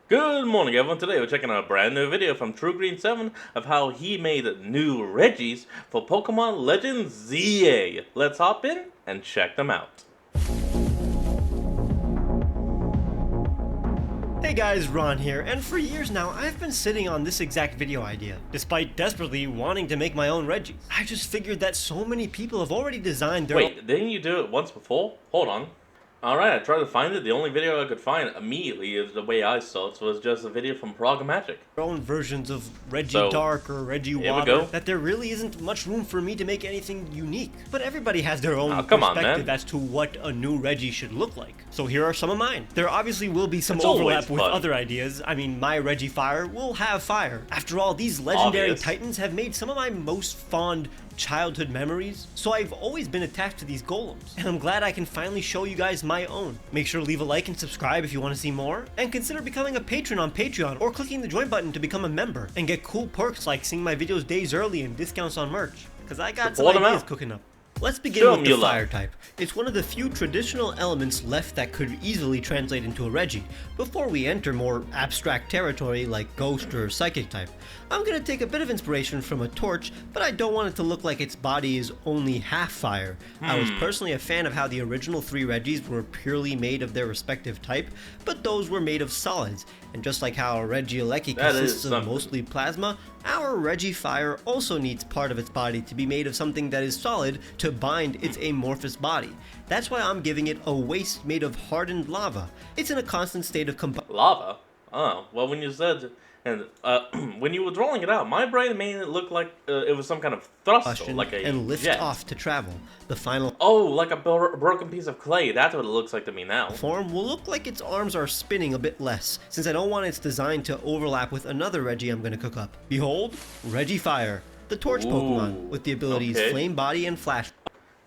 Good morning everyone, today we're checking out a brand new video from TrueGreen7 of how he made new Regis for Pokemon Legends ZA. Let's hop in and check them out. Hey guys, Ron here, and for years now I've been sitting on this exact video idea, despite desperately wanting to make my own Regis. I just figured that so many people have already designed their Wait, didn't you do it once before? Hold on. Alright, I tried to find it. The only video I could find immediately is the way I saw it, was just a video from Progmagic. own versions of Reggie Dark or Reggie Water, that there really isn't much room for me to make anything unique. But everybody has their own perspective as to what a new Reggie should look like. So here are some of mine. There obviously will be some overlap with other ideas. I mean, my Reggie Fire will have fire. After all, these legendary titans have made some of my most fond childhood memories, so I've always been attached to these golems, and I'm glad I can finally show you guys my own. Make sure to leave a like and subscribe if you want to see more, and consider becoming a patron on Patreon or clicking the join button to become a member and get cool perks like seeing my videos days early and discounts on merch, because I got some ideas cooking up. Let's begin with the fire type. It's one of the few traditional elements left that could easily translate into a Reggie, before we enter more abstract territory like ghost or psychic type. I'm gonna take a bit of inspiration from a torch, but I don't want it to look like its body is only half fire. I was personally a fan of how the original 3 Regis were purely made of their respective type, but those were made of solids, and just like how a Regieleki consists of mostly plasma, our Regifire also needs part of its body to be made of something that is solid to bind its amorphous body. That's why I'm giving it a waist made of hardened lava. It's in a constant state of lava? Oh, well, when you said, and when you were drawing it out, my brain made it look like it was some kind of thruster, like a and lift jet. Off to travel. The final like a broken piece of clay. That's what it looks like to me now. Form will look like its arms are spinning a bit less, since I don't want its design to overlap with another Reggie I'm going to cook up. Behold, Regifire, the torch Pokemon, with the abilities Flame Body and Flash.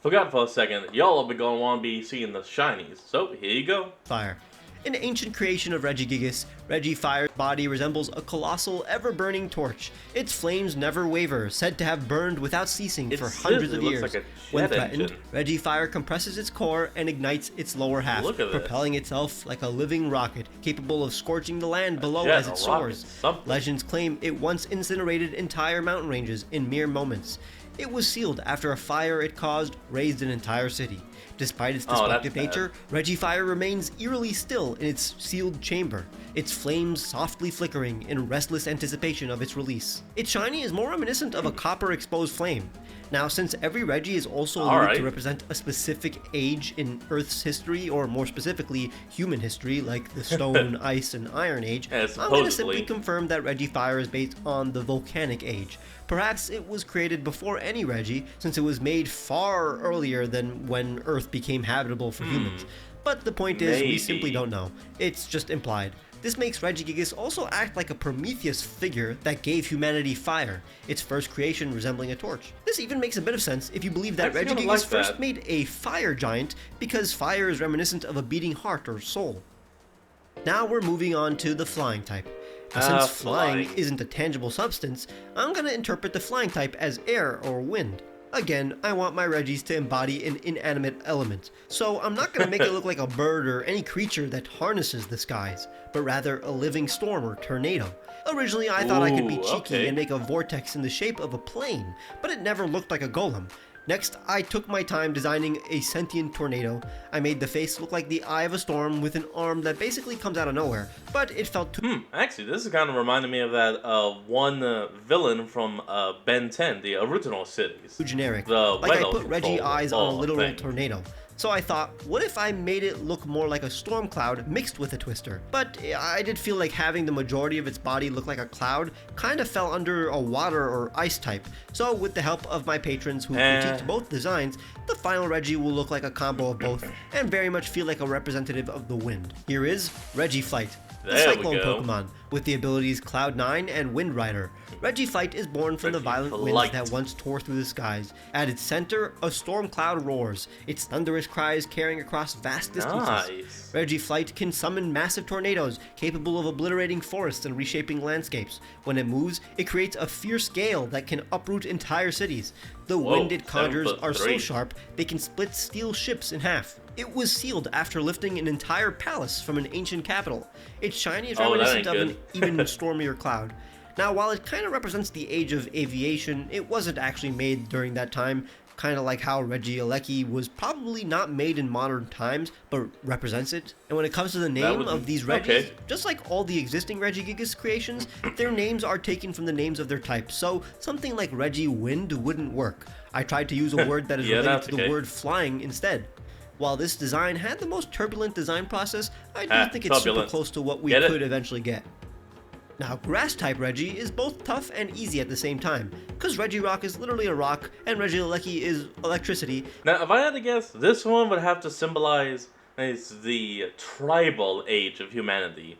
Forgot for a second, y'all are going to want to be seeing the shinies, so here you go. Fire. An ancient creation of Regigigas, Regifire's body resembles a colossal, ever-burning torch. Its flames never waver, said to have burned without ceasing for hundreds of years. Like when threatened, Regifire compresses its core and ignites its lower half, propelling itself like a living rocket, capable of scorching the land below as it soars. Legends claim it once incinerated entire mountain ranges in mere moments. It was sealed after a fire it caused razed an entire city. Despite its destructive nature, Regifire remains eerily still in its sealed chamber, its flames softly flickering in restless anticipation of its release. Its shiny is more reminiscent of a copper-exposed flame. Now, since every Reggie is also alluded to represent a specific age in Earth's history, or more specifically, human history, like the Stone, Ice, and Iron Age, I'm going to simply confirm that Regifire is based on the Volcanic Age. Perhaps it was created before any Reggie, since it was made far earlier than when Earth became habitable for humans. But the point is, we simply don't know. It's just implied. This makes Regigigas also act like a Prometheus figure that gave humanity fire, its first creation resembling a torch. This even makes a bit of sense if you believe that Regigigas first made a fire giant because fire is reminiscent of a beating heart or soul. Now we're moving on to the flying type. Now, since flying isn't a tangible substance, I'm going to interpret the flying type as air or wind. Again, I want my Regis to embody an inanimate element, so I'm not going to make it look like a bird or any creature that harnesses the skies, but rather a living storm or tornado. Originally, I thought I could be cheeky and make a vortex in the shape of a plane, but it never looked like a golem. Next, I took my time designing a sentient tornado. I made the face look like the eye of a storm with an arm that basically comes out of nowhere, but it felt too... Actually, this is kind of reminding me of that one villain from Ben 10, the original series. Too generic. Like I put Reggie eyes on a literal tornado. So I thought, what if I made it look more like a storm cloud mixed with a twister? But I did feel like having the majority of its body look like a cloud kind of fell under a water or ice type. So with the help of my patrons who critiqued both designs, the final Reggie will look like a combo of both and very much feel like a representative of the wind. Here is Regiflight, the Cyclone Pokemon, with the abilities Cloud9 and Wind Rider. Regiflight is born from the violent winds that once tore through the skies. At its center, a storm cloud roars, its thunderous cries carrying across vast distances. Nice. Regiflight can summon massive tornadoes, capable of obliterating forests and reshaping landscapes. When it moves, it creates a fierce gale that can uproot entire cities. The wind it conjures are so sharp, they can split steel ships in half. It was sealed after lifting an entire palace from an ancient capital. Its shiny is reminiscent of an even stormier cloud. Now, while it kind of represents the age of aviation, it wasn't actually made during that time, kind of like how Regis was probably not made in modern times, but represents it. And when it comes to the name of these Regis, just like all the existing Regigigas creations, their names are taken from the names of their type, so something like Regiwind wouldn't work. I tried to use a word that is related to the word flying instead. While this design had the most turbulent design process, I do think it's super close to what we could eventually get. Now, Grass-type Regi is both tough and easy at the same time, because Regirock is literally a rock, and Regieleki is electricity. Now, if I had to guess, this one would have to symbolize the tribal age of humanity.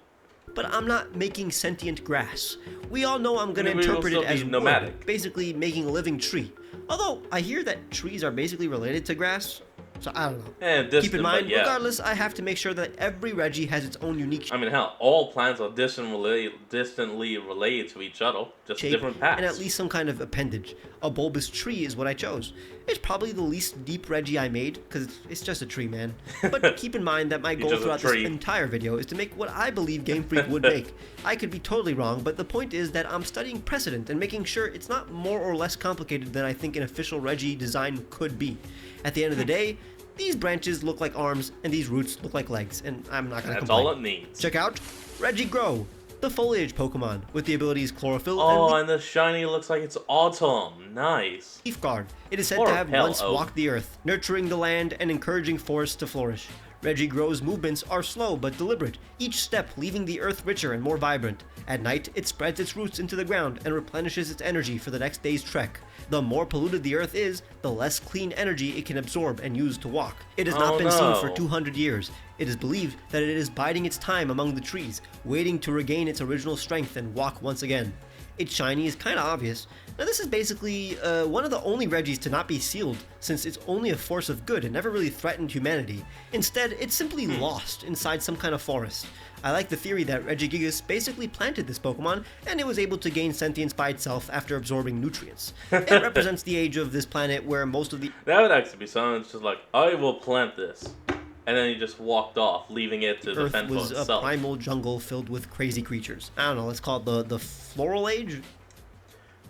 But I'm not making sentient grass. We all know I'm going to interpret it as nomadic, wood, basically making a living tree. Although, I hear that trees are basically related to grass. So I don't know. Keep in mind, regardless, I have to make sure that every Regi has its own unique I mean, hell, all plants are distantly related to each other, just shape, different paths. And at least some kind of appendage. A bulbous tree is what I chose. It's probably the least deep Regi I made, because it's just a tree, man. But keep in mind that my goal throughout this entire video is to make what I believe Game Freak would make. I could be totally wrong, but the point is that I'm studying precedent and making sure it's not more or less complicated than I think an official Regi design could be. At the end of the day, these branches look like arms, and these roots look like legs, and I'm not going to complain. That's all it needs. Check out Regigrow, the foliage Pokemon, with the abilities Chlorophyll and the shiny looks like it's autumn. Nice. Leaf Guard. It is said to have once walked the earth, nurturing the land and encouraging forests to flourish. Regigrow's movements are slow but deliberate, each step leaving the earth richer and more vibrant. At night, it spreads its roots into the ground and replenishes its energy for the next day's trek. The more polluted the earth is, the less clean energy it can absorb and use to walk. It has not been seen for 200 years. It is believed that it is biding its time among the trees, waiting to regain its original strength and walk once again. Its shiny is kinda obvious. Now this is basically one of the only Regis to not be sealed, since it's only a force of good and never really threatened humanity. Instead, it's simply lost inside some kind of forest. I like the theory that Regigigas basically planted this Pokemon, and it was able to gain sentience by itself after absorbing nutrients. It represents the age of this planet where most of the... That would actually be something that's just like, I will plant this. And then he just walked off, leaving it to defend for itself. Earth was a primal jungle filled with crazy creatures. I don't know, let's call it the floral age?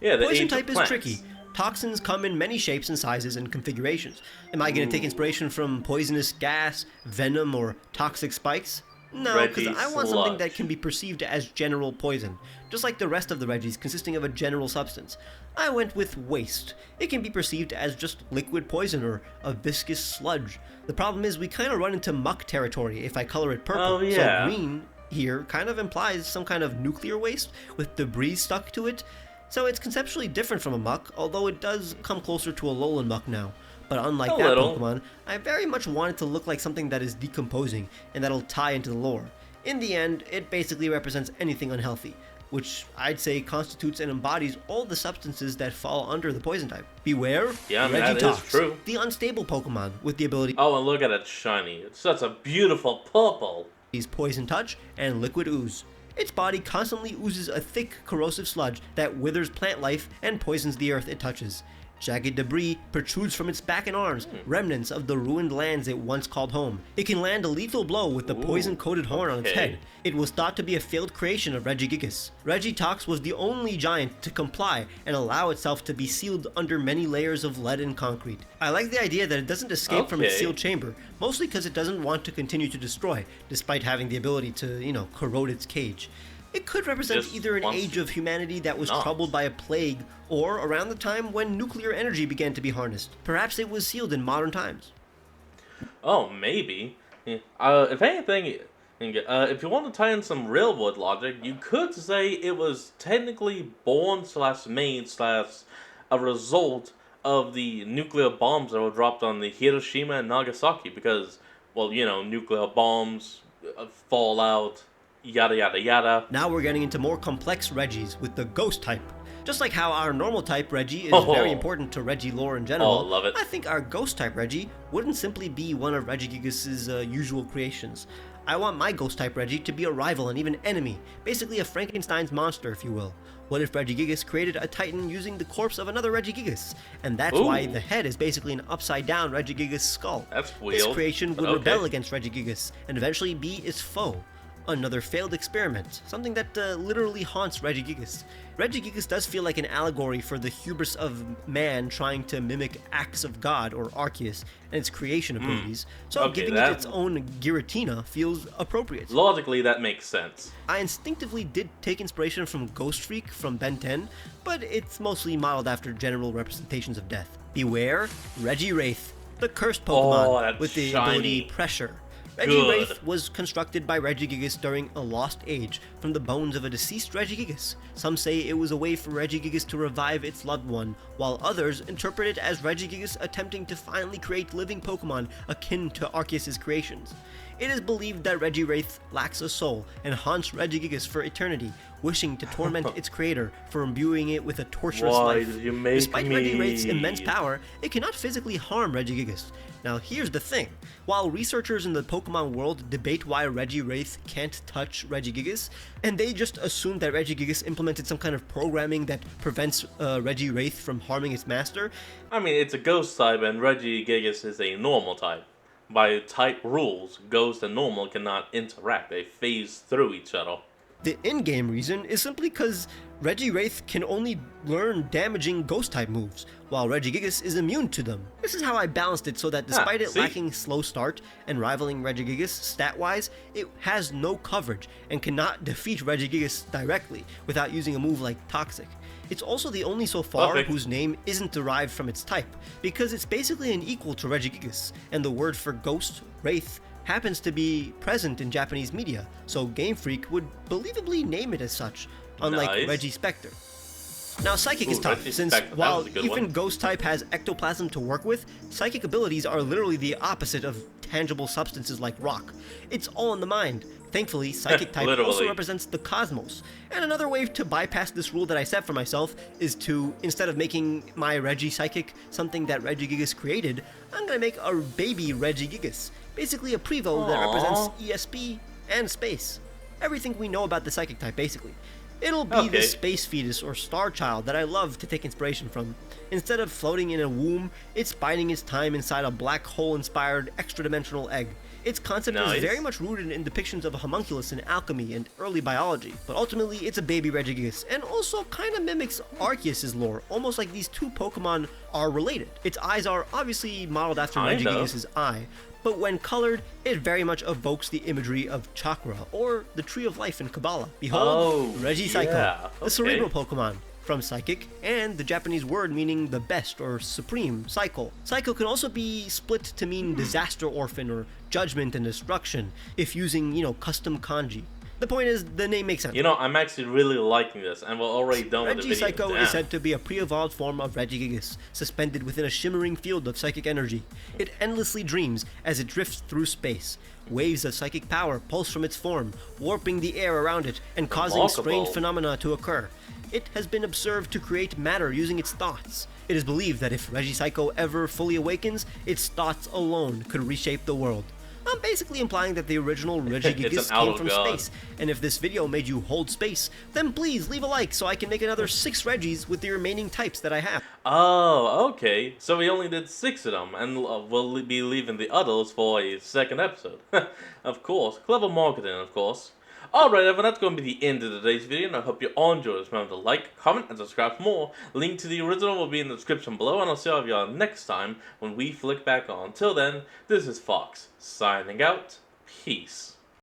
Yeah, the Poison age type of is plants. tricky. Toxins come in many shapes and sizes and configurations. Am I going to take inspiration from poisonous gas, venom, or toxic spikes? No, because I want something that can be perceived as general poison, just like the rest of the Regis consisting of a general substance. I went with waste. It can be perceived as just liquid poison or a viscous sludge. The problem is we kind of run into muck territory if I color it purple, so green here kind of implies some kind of nuclear waste with debris stuck to it. So it's conceptually different from a muck, although it does come closer to a Alolan muck now. But unlike that Pokemon, I very much want it to look like something that is decomposing and that'll tie into the lore. In the end, it basically represents anything unhealthy, which I'd say constitutes and embodies all the substances that fall under the poison type. Beware, Regitox, the unstable Pokemon with the ability... Oh, and look at it shiny. It's such a beautiful purple. Poison Touch and Liquid Ooze. Its body constantly oozes a thick, corrosive sludge that withers plant life and poisons the earth it touches. Jagged debris protrudes from its back and arms, remnants of the ruined lands it once called home. It can land a lethal blow with the poison-coated horn on its head. It was thought to be a failed creation of Regigigas. Regitox was the only giant to comply and allow itself to be sealed under many layers of lead and concrete. I like the idea that it doesn't escape from its sealed chamber, mostly because it doesn't want to continue to destroy, despite having the ability to, corrode its cage. It could represent either an age of humanity that was troubled by a plague, or around the time when nuclear energy began to be harnessed. Perhaps it was sealed in modern times. Oh, maybe. If anything, if you want to tie in some railroad logic, you could say it was technically born / made / a result of the nuclear bombs that were dropped on the Hiroshima and Nagasaki, because, well, nuclear bombs, fallout, yada yada yada. Now we're getting into more complex Regis with the Ghost type. Just like how our normal type Regi is very important to Regi lore in general, love it. I think our ghost type Regi wouldn't simply be one of Regigigas' usual creations. I want my ghost type Regi to be a rival and even enemy, basically a Frankenstein's monster, if you will. What if Regigigas created a titan using the corpse of another Regigigas? And that's why the head is basically an upside down Regigigas skull. That's weird. This creation would rebel against Regigigas and eventually be its foe. Another failed experiment, something that literally haunts Regigigas. Regigigas does feel like an allegory for the hubris of man trying to mimic acts of God or Arceus and its creation abilities, so giving it its own Giratina feels appropriate. Logically, that makes sense. I instinctively did take inspiration from Ghost Freak from Ben 10, but it's mostly modeled after general representations of death. Beware, Regiwraith, the cursed Pokemon with the ability Pressure. Regiwraith was constructed by Regigigas during a lost age from the bones of a deceased Regigigas. Some say it was a way for Regigigas to revive its loved one, while others interpret it as Regigigas attempting to finally create living Pokemon akin to Arceus' creations. It is believed that Regiwraith lacks a soul and haunts Regigigas for eternity, wishing to torment its creator for imbuing it with a torturous life. Despite Regiwraith's immense power, it cannot physically harm Regigigas. Now here's the thing, while researchers in the Pokemon world debate why Regiwraith can't touch Regigigas, and they just assume that Regigigas implemented some kind of programming that prevents Regiwraith from harming its master. I mean, it's a ghost type and Regigigas is a normal type. By type rules, ghost and normal cannot interact, they phase through each other. The in-game reason is simply because Regiwraith can only learn damaging ghost-type moves, while Regigigas is immune to them. This is how I balanced it so that despite it lacking slow start and rivaling Regigigas stat-wise, it has no coverage and cannot defeat Regigigas directly without using a move like Toxic. It's also the only so far whose name isn't derived from its type, because it's basically an equal to Regigigas, and the word for ghost, Wraith, happens to be present in Japanese media, so Game Freak would believably name it as such, unlike Regispector. Now Psychic is tough, since while even Ghost type has ectoplasm to work with, Psychic abilities are literally the opposite of tangible substances like rock. It's all in the mind. Thankfully, Psychic type also represents the cosmos. And another way to bypass this rule that I set for myself is to, instead of making my Regipsychic something that Regigigas created, I'm gonna make a baby Regigigas. Basically a Prevo that represents ESP and space. Everything we know about the Psychic type, basically. It'll be the space fetus or star child that I love to take inspiration from. Instead of floating in a womb, it's biding its time inside a black hole-inspired extra-dimensional egg. Its concept is very much rooted in depictions of a homunculus in alchemy and early biology, but ultimately it's a baby Regigigas, and also kinda mimics Arceus' lore, almost like these two Pokemon are related. Its eyes are obviously modeled after Regigigas' eye, but when colored, it very much evokes the imagery of chakra, or the Tree of Life in Kabbalah. Behold, Regipsycho, the cerebral Pokemon, from Psychic, and the Japanese word meaning the best or supreme, Cycle. Cycle can also be split to mean disaster orphan or judgment and destruction, if using, custom kanji. The point is, the name makes sense. I'm actually really liking this, and we're already done with the video. Regipsycho is said to be a pre-evolved form of Regigigas, suspended within a shimmering field of psychic energy. It endlessly dreams as it drifts through space. Waves of psychic power pulse from its form, warping the air around it and causing strange phenomena to occur. It has been observed to create matter using its thoughts. It is believed that if Regipsycho ever fully awakens, its thoughts alone could reshape the world. I'm basically implying that the original Regigigas came from space, and if this video made you hold space, then please leave a like so I can make another 6 Regis with the remaining types that I have. Oh, okay. So we only did 6 of them, and we'll be leaving the others for a second episode. Of course. Clever marketing, of course. Alright everyone, that's going to be the end of today's video, and I hope you all enjoyed this. Remember to like, comment, and subscribe for more. Link to the original will be in the description below, and I'll see all of y'all next time when we flick back on. Till then, this is Fox, signing out. Peace.